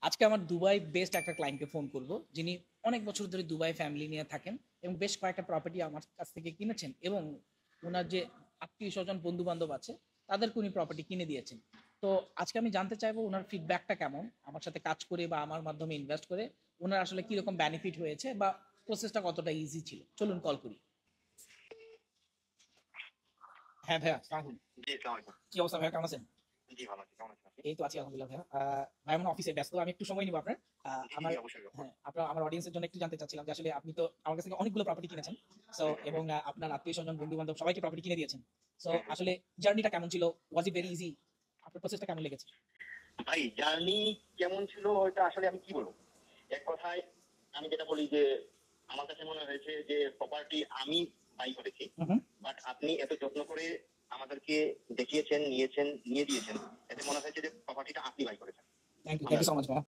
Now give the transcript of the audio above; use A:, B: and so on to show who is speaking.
A: আজকে আমার Dubai best একটা ক্লায়েন্টকে ফোন করব, যিনি অনেক বছর ধরে দুবাই ফ্যামিলি নিয়ে থাকেন এবং বেশ কয়েকটা প্রপার্টি আমার কাছ থেকে কিনেছেন এবং ওনার যে আত্মীয়-স্বজন, বন্ধু-বান্ধব আছে তাদেরকে উনি প্রপার্টি কিনে দিয়েছেন। তো আজকে আমি জানতে চাইবো উনার ফিডব্যাকটা কেমন? আমার সাথে কাজ করে বা আমার মাধ্যমে ইনভেস্ট করে উনার আসলে কিরকম বেনিফিট হয়েছে বা প্রসেসটা কতটা ইজি ছিল? চলুন কল করি। হ্যাঁ, ভাইয়া আসসালামু আলাইকুম।
B: জি, আসসালামু আলাইকুম।
A: কি অবস্থা ভাইয়া, কেমন আছেন?
B: জি, ভালো আছি। কেমন আছেন আপনি?
A: এই তো আছি আলহামদুলিল্লাহ ভাইয়া। ভাইয়া মনে হয় অফিসে ব্যস্ত। আমি একটু সময় নিবো আপনার।
B: জি, জি,
A: আমার
B: অবশ্যই।
A: হ্যাঁ, আমার অডিয়েন্স এর জন্য একটু জানতে চাচ্ছিলাম যে আসলে আপনি তো আমার কাছ থেকে অনেকগুলো প্রপার্টি কিনেছেন। সো
B: হুম, হুম,
A: এবং আপনার আত্মীয়স্বজন, বন্ধু-বান্ধব সবাইকে প্রপার্টি কিনে দিয়েছেন। সো
B: হুম, হুম।
A: আসলে জার্নিটা কেমন ছিল? ওয়াজ ইট ভেরি ইজি? আপনার প্রসেসটা কেমন লেগেছে?
B: ভাই জার্নি কেমন ছিল ওইটা আসলে আমি কি বলব? এক কথায় আমি যেটা বলি যে, আমার কাছে মনে হয়েছে যে প্রপার্টি আমি বাই করেছি।
A: হু, হু।
B: বাট আপনি এত যত্ন করে আমাদেরকে দেখিয়েছেন, নিয়ে দিয়েছেন। এতে মনে হয়েছে যে প্রপার্টিটা আপনি বাই করেছেন।
A: থ্যাংক ইউ
B: আমার
A: সো মাচ ভাইয়া।